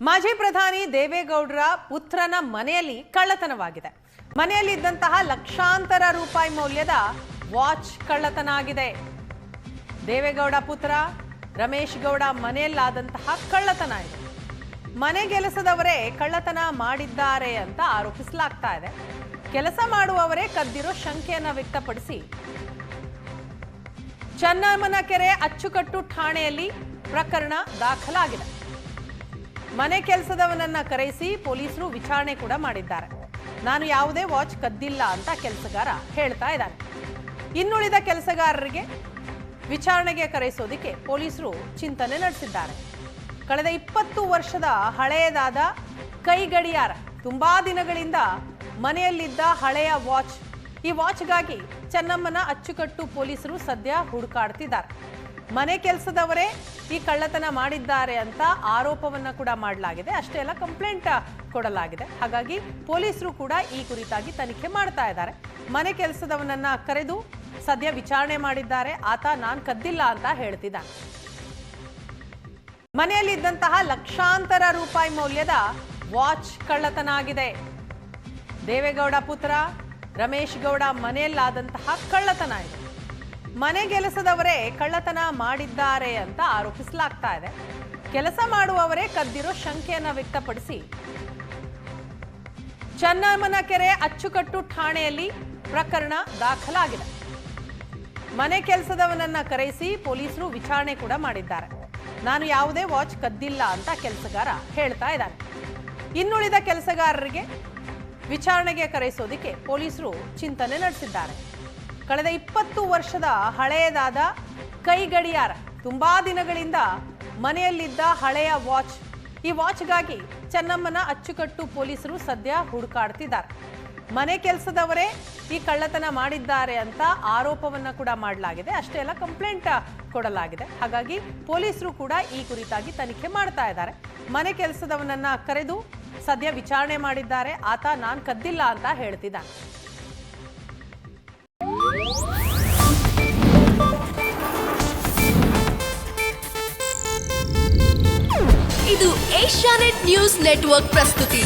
ಮಾಜಿ ಪ್ರಧಾನಿ ದೇವೇಗೌಡರ ಪುತ್ರನ ಮನೆಯಲ್ಲಿ ಕಳ್ಳತನವಾಗಿದೆ. ಮನೆಯಲ್ಲಿದ್ದಂತಹ ಲಕ್ಷಾಂತರ ರೂಪಾಯಿ ಮೌಲ್ಯದ ವಾಚ್ ಕಳ್ಳತನ ಆಗಿದೆ. ದೇವೇಗೌಡ ಪುತ್ರ ರಮೇಶ್ ಗೌಡ ಮನೆಯಲ್ಲಾದಂತಹ ಕಳ್ಳತನ ಇದೆ. ಮನೆ ಕೆಲಸದವರೇ ಕಳ್ಳತನ ಮಾಡಿದ್ದಾರೆ ಅಂತ ಆರೋಪಿಸಲಾಗ್ತಾ ಇದೆ. ಕೆಲಸ ಮಾಡುವವರೇ ಕದ್ದಿರೋ ಶಂಕೆಯನ್ನ ವ್ಯಕ್ತಪಡಿಸಿ ಚನ್ನಮ್ಮನಕೆರೆ ಅಚ್ಚುಕಟ್ಟು ಠಾಣೆಯಲ್ಲಿ ಪ್ರಕರಣ ದಾಖಲಾಗಿದೆ. ಮನೆ ಕೆಲಸದವನನ್ನ ಕರೆಸಿ ಪೊಲೀಸರು ವಿಚಾರಣೆ ಕೂಡ ಮಾಡಿದ್ದಾರೆ. ನಾನು ಯಾವುದೇ ವಾಚ್ ಕದ್ದಿಲ್ಲ ಅಂತ ಕೆಲಸಗಾರ ಹೇಳ್ತಾ ಇದ್ದಾನೆ. ಇನ್ನುಳಿದ ಕೆಲಸಗಾರರಿಗೆ ವಿಚಾರಣೆಗೆ ಕರೆಸೋದಕ್ಕೆ ಪೊಲೀಸರು ಚಿಂತನೆ ನಡೆಸಿದ್ದಾರೆ. ಕಳೆದ 20 ವರ್ಷದ ಹಳೆಯದಾದ ಕೈ ಗಡಿಯಾರ, ತುಂಬಾ ದಿನಗಳಿಂದ ಮನೆಯಲ್ಲಿದ್ದ ಹಳೆಯ ವಾಚ್. ಈ ವಾಚ್ಗಾಗಿ ಚನ್ನಮ್ಮನ ಅಚ್ಚುಕಟ್ಟು ಪೊಲೀಸರು ಸದ್ಯ ಹುಡುಕಾಡ್ತಿದ್ದಾರೆ. ಮನೆ ಕೆಲಸದವರೇ ಈ ಕಳ್ಳತನ ಮಾಡಿದ್ದಾರೆ ಅಂತ ಆರೋಪವನ್ನ ಕೂಡ ಮಾಡಲಾಗಿದೆ. ಅಷ್ಟೇ ಅಲ್ಲ, ಕಂಪ್ಲೇಂಟ್ ಕೊಡಲಾಗಿದೆ. ಹಾಗಾಗಿ ಪೊಲೀಸರು ಕೂಡ ಈ ಕುರಿತಾಗಿ ತನಿಖೆ ಮಾಡ್ತಾ ಇದ್ದಾರೆ. ಮನೆ ಕೆಲಸದವನನ್ನ ಕರೆದು ಸದ್ಯ ವಿಚಾರಣೆ ಮಾಡಿದ್ದಾರೆ. ಆತ ನಾನು ಕದ್ದಿಲ್ಲ ಅಂತ ಹೇಳ್ತಿದ್ದಾನೆ. ಮನೆಯಲ್ಲಿದ್ದಂತಹ ಲಕ್ಷಾಂತರ ರೂಪಾಯಿ ಮೌಲ್ಯದ ವಾಚ್ ಕಳ್ಳತನ ಆಗಿದೆ. ದೇವೇಗೌಡ ಪುತ್ರ ರಮೇಶ್ ಗೌಡ ಮನೆಯಲ್ಲಾದಂತಹ ಕಳ್ಳತನ ಇದೆ. ಮನೆ ಕೆಲಸದವರೇ ಕಳ್ಳತನ ಮಾಡಿದ್ದಾರೆ ಅಂತ ಆರೋಪಿಸಲಾಗ್ತಾ ಇದೆ. ಕೆಲಸ ಮಾಡುವವರೇ ಕದ್ದಿರೋ ಶಂಕೆಯನ್ನ ವ್ಯಕ್ತಪಡಿಸಿ ಚನ್ನಮ್ಮನಕೆರೆ ಅಚ್ಚುಕಟ್ಟು ಠಾಣೆಯಲ್ಲಿ ಪ್ರಕರಣ ದಾಖಲಾಗಿದೆ. ಮನೆ ಕೆಲಸದವನನ್ನ ಕರೆಸಿ ಪೊಲೀಸರು ವಿಚಾರಣೆ ಕೂಡ ಮಾಡಿದ್ದಾರೆ. ನಾನು ಯಾವುದೇ ವಾಚ್ ಕದ್ದಿಲ್ಲ ಅಂತ ಕೆಲಸಗಾರ ಹೇಳ್ತಾ ಇದ್ದಾನೆ. ಇನ್ನುಳಿದ ಕೆಲಸಗಾರರಿಗೆ ವಿಚಾರಣೆಗೆ ಕರೆಸೋದಕ್ಕೆ ಪೊಲೀಸರು ಚಿಂತನೆ ನಡೆಸಿದ್ದಾರೆ. ಕಳೆದ 20 ವರ್ಷದ ಹಳೆಯದಾದ ಕೈ ಗಡಿಯಾರ, ತುಂಬಾ ದಿನಗಳಿಂದ ಮನೆಯಲ್ಲಿದ್ದ ಹಳೆಯ ವಾಚ್. ಈ ವಾಚ್ಗಾಗಿ ಚನ್ನಮ್ಮನ ಅಚ್ಚುಕಟ್ಟು ಪೊಲೀಸರು ಸದ್ಯ ಹುಡುಕಾಡ್ತಿದ್ದಾರೆ. ಮನೆ ಕೆಲಸದವರೇ ಈ ಕಳ್ಳತನ ಮಾಡಿದ್ದಾರೆ ಅಂತ ಆರೋಪವನ್ನ ಕೂಡ ಮಾಡಲಾಗಿದೆ. ಅಷ್ಟೇ ಅಲ್ಲ, ಕಂಪ್ಲೇಂಟ್ ಕೊಡಲಾಗಿದೆ. ಹಾಗಾಗಿ ಪೊಲೀಸರು ಕೂಡ ಈ ಕುರಿತಾಗಿ ತನಿಖೆ ಮಾಡ್ತಾ ಇದ್ದಾರೆ. ಮನೆ ಕೆಲಸದವನನ್ನ ಕರೆದು ಸದ್ಯ ವಿಚಾರಣೆ ಮಾಡಿದ್ದಾರೆ. ಆತ ನಾನು ಕದ್ದಿಲ್ಲ ಅಂತ ಹೇಳ್ತಿದ್ದಾನೆ. ಇದು ಏಷ್ಯಾನೆಟ್ ನ್ಯೂಸ್ ನೆಟ್ವರ್ಕ್ ಪ್ರಸ್ತುತಿ.